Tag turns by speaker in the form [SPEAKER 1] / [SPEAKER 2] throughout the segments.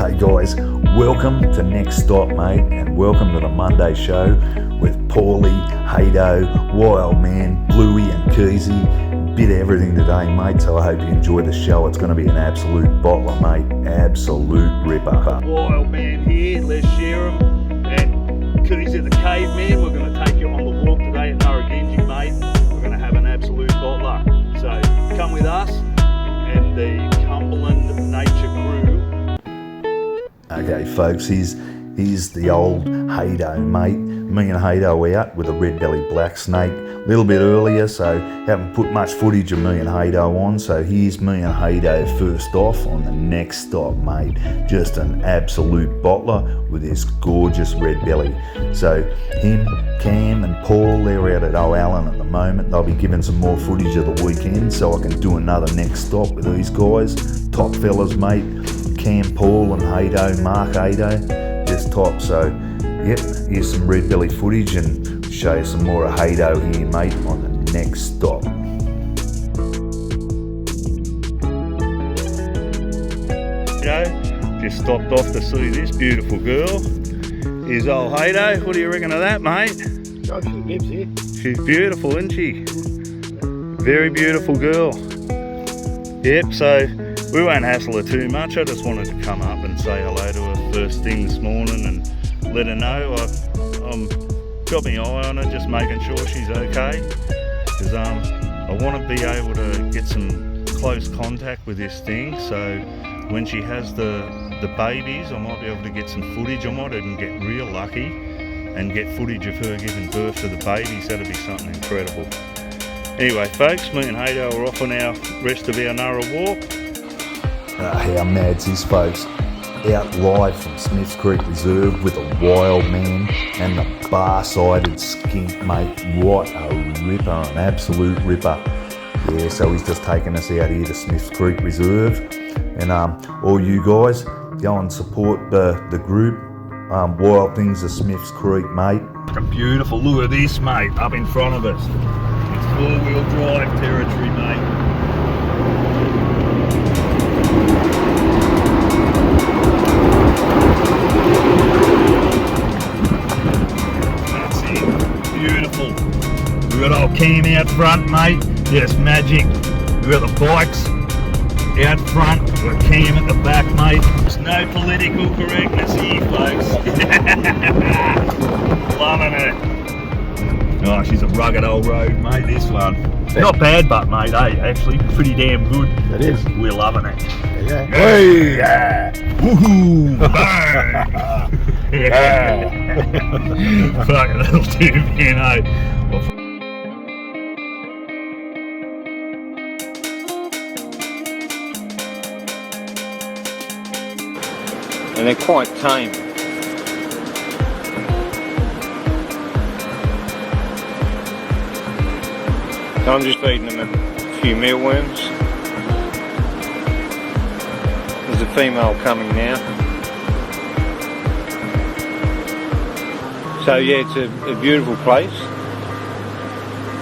[SPEAKER 1] Hey guys, welcome to Next Stop, mate, and welcome to the Monday show with Paulie, Hado, Wild Man, Bluey and Keezy. Bit of everything today, mate, so I hope you enjoy the show. It's going to be an absolute bottler, mate. Absolute ripper.
[SPEAKER 2] Wild Man here, let's share him. And Keezy the Caveman, we're going to take you on the walk today at Narragansett, mate. We're going to have an absolute bottler. So come with us and the Cumberland Nature Crew.
[SPEAKER 1] Okay, folks, here's the old Hado, mate. Me and Hado out with a red-bellied black snake. A little bit earlier, so haven't put much footage of me and Hado on. So here's me and Hado first off on the Next Stop, mate. Just an absolute bottler with this gorgeous red belly. So him, Cam and Paul, they're out at O'Allen at the moment. They'll be giving some more footage of the weekend so I can do another Next Stop with these guys. Top fellas, mate. Cam, Paul and Hado, Mark Hado, just top. So yep, here's some red belly footage and show you some more of Hado here, mate, on the Next Stop.
[SPEAKER 2] Just stopped off to see this beautiful girl. Here's old Hado. What do you reckon of that, mate? She's beautiful, isn't she? Very beautiful girl. Yep, so we won't hassle her too much. I just wanted to come up and say hello to her first thing this morning and let her know I'm got my eye on her, just making sure she's okay. Because I want to be able to get some close contact with this thing, so when she has the babies, I might be able to get some footage. I might even get real lucky and get footage of her giving birth to the babies. That'd be something incredible. Anyway, folks, me and Hado are off on our rest of our Narra walk.
[SPEAKER 1] How mad's this, folks? Out live from Smiths Creek Reserve with a Wild Man and the bar-sided skink, mate. What a ripper, an absolute ripper. Yeah, so he's just taken us out here to Smiths Creek Reserve. And all you guys, go and support the group, Wild Things of Smiths Creek, mate.
[SPEAKER 2] Beautiful, look at this, mate, up in front of us. It's four-wheel drive territory, mate. We've got old Cam out front, mate. Yes, magic. We've got the bikes out front. We've got Cam at the back, mate. There's no political correctness here, folks. Loving it. Oh, she's a rugged old road, mate, this one. Not bad, but, mate, hey, actually pretty damn good.
[SPEAKER 3] It is.
[SPEAKER 2] We're loving it.
[SPEAKER 3] Yeah.
[SPEAKER 2] Hey! Yeah. Woohoo! Bang! Yeah. Fucking little too, you know.
[SPEAKER 3] And they're quite tame. So I'm just feeding them a few mealworms. There's a female coming now. So yeah, it's a beautiful place.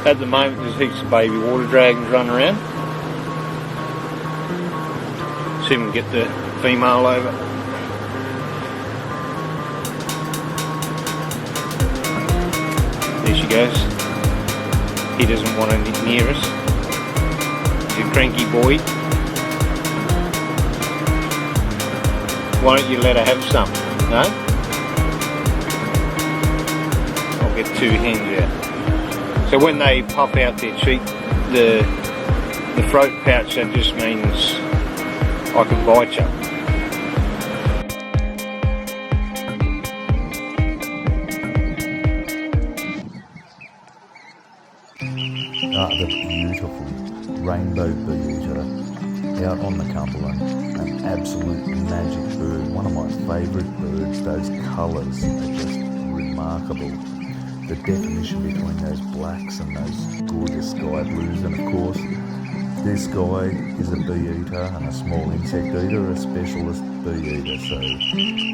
[SPEAKER 3] At the moment there's heaps of baby water dragons running around. See if we can get the female over. There she goes. He doesn't want to near us. He's a cranky boy. Why don't you let her have some? No? I'll get two hens out. So when they pop out their cheek, the throat pouch, that just means I can bite you.
[SPEAKER 1] The beautiful rainbow bee-eater out on the Cumberland. An absolute magic bird. One of my favourite birds. Those colours are just remarkable. The definition between those blacks and those gorgeous sky blues. And of course, this guy is a bee-eater and a small insect eater, a specialist bee-eater. So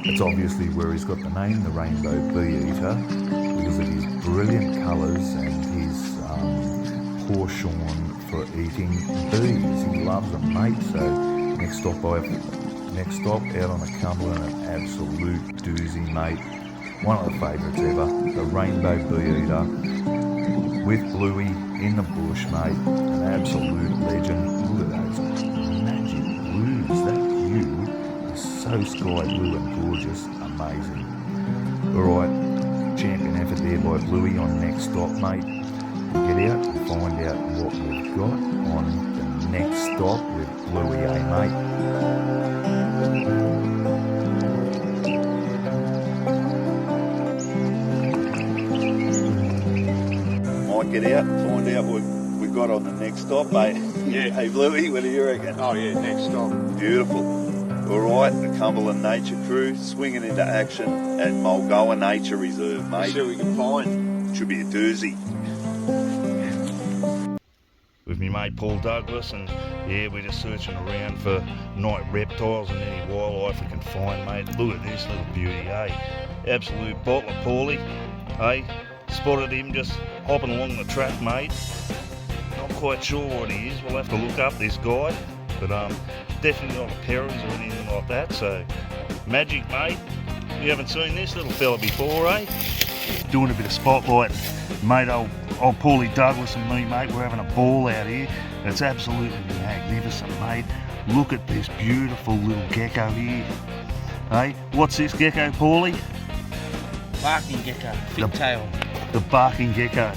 [SPEAKER 1] that's obviously where he's got the name, the rainbow bee-eater, because of his brilliant colours and his penchant for eating bees. He loves them, mate. So next stop I next stop, out on the Cumberland, an absolute doozy, mate. One of the favourites ever, the Rainbow Bee-Eater with Bluey in the bush, mate. An absolute legend. Look at those magic blues. That view is so sky blue and gorgeous, amazing. Alright, champion effort there by Bluey on next stop, mate. We'll get out and find out what we've got on the next stop with Bluey, mate? Might get out and find out what we've got on the next stop, mate.
[SPEAKER 3] Yeah.
[SPEAKER 1] Hey Bluey, what do you reckon?
[SPEAKER 3] Oh yeah, next stop.
[SPEAKER 1] Beautiful. Alright, the Cumberland Nature Crew swinging into action at Mulgoa Nature Reserve, mate.
[SPEAKER 3] Let's see what we can find.
[SPEAKER 1] Should be a doozy.
[SPEAKER 2] With me mate Paul Douglas, and yeah, we're just searching around for night reptiles and any wildlife we can find, mate. Look at this little beauty, eh? Absolute bottler, Paulie. Hey, spotted him just hopping along the track, mate. Not quite sure what he is. We'll have to look up this guy, but definitely not a Perrins or anything like that. So magic, mate. You haven't seen this little fella before, eh? Doing a bit of spotlight, mate. Old Paulie Douglas and me, mate, we're having a ball out here. It's absolutely magnificent, mate. Look at this beautiful little gecko here. Hey, what's this gecko, Paulie?
[SPEAKER 4] Barking gecko, big tail.
[SPEAKER 2] The barking gecko.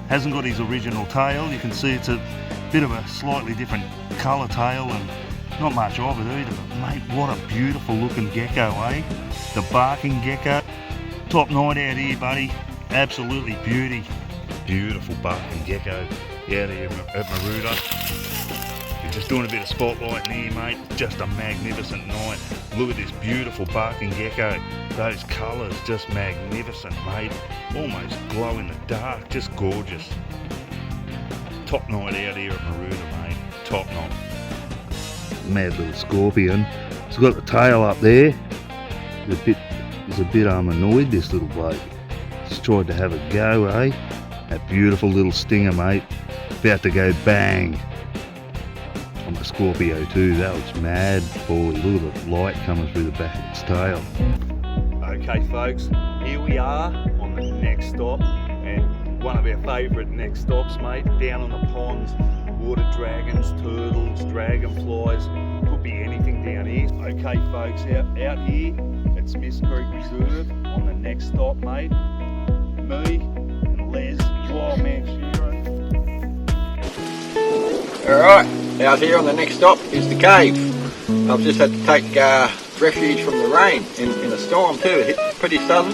[SPEAKER 2] Hasn't got his original tail. You can see it's a bit of a slightly different colour tail and not much of it either. But mate, what a beautiful looking gecko, eh? The barking gecko. Top night out here, buddy. Absolutely beauty. Beautiful barking gecko out here at Maruta. We're just doing a bit of spotlight in here, mate. Just a magnificent night. Look at this beautiful barking gecko. Those colours, just magnificent, mate. Almost glow in the dark, just gorgeous. Top night out here at Maruta, mate. Top night. Mad little scorpion. It's got the tail up there. He's a bit annoyed, this little bloke. Just tried to have a go, eh? That beautiful little stinger, mate. About to go bang. On the Scorpio too. That was mad, boy. Look at the light coming through the back of its tail. Okay, folks, here we are on the next stop, and one of our favourite next stops, mate. Down on the ponds, water dragons, turtles, dragonflies, could be anything down here. Okay, folks, out here at Smiths Creek Reserve on the next stop, mate. Me and Les, wild man Shearer.
[SPEAKER 3] Alright, out here on the next stop is the cave. I've just had to take refuge from the rain in a storm too. It hit pretty sudden.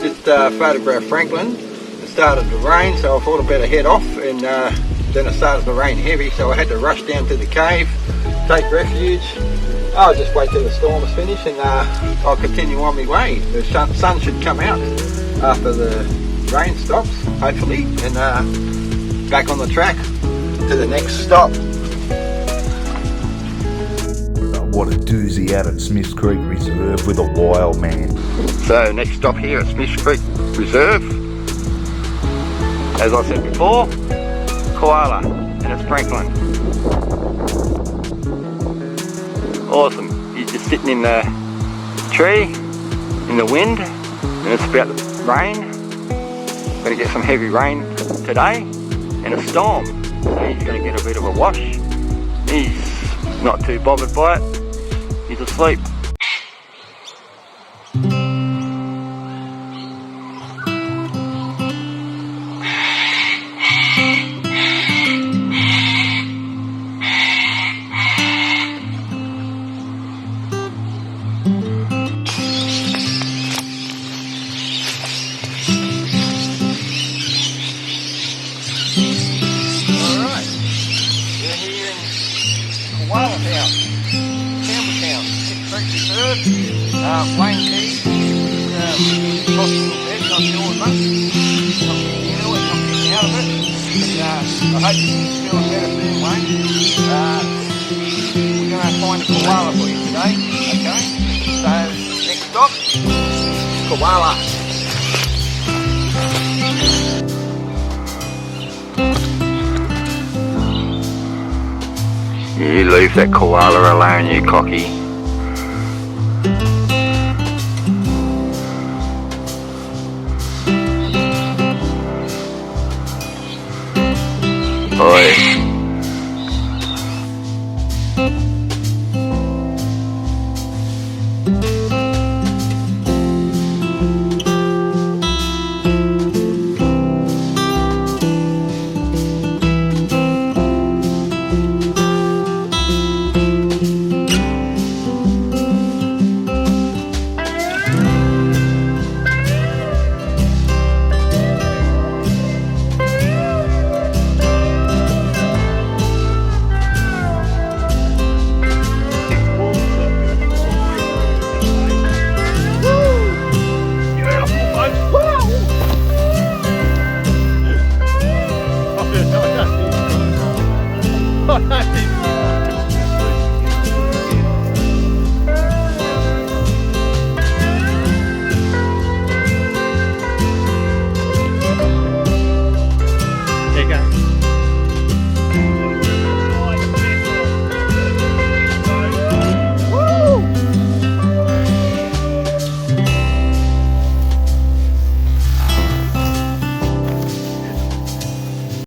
[SPEAKER 3] Just photographed Franklin. It started to rain, so I thought I'd better head off, and then it started to rain heavy, so I had to rush down to the cave, take refuge. I'll just wait till the storm is finished, and I'll continue on my way. The sun should come out after the rain stops, hopefully, and back on the track to the next stop.
[SPEAKER 1] What a doozy out at Smiths Creek Reserve with a wild man.
[SPEAKER 3] So next stop here at Smiths Creek Reserve, as I said before, koala, and it's Franklin. Awesome. He's just sitting in the tree, in the wind, and it's about to rain. Going to get some heavy rain today, and a storm. So he's going to get a bit of a wash. He's not too bothered by it. He's asleep. Wayne Keys is hospital bed, not sure much. Something ill and not getting out of it. But, I hope he's feeling better soon, Wayne. We're going to find a koala for you today, okay? So, next stop, koala. You leave that koala alone, you cocky. Bye.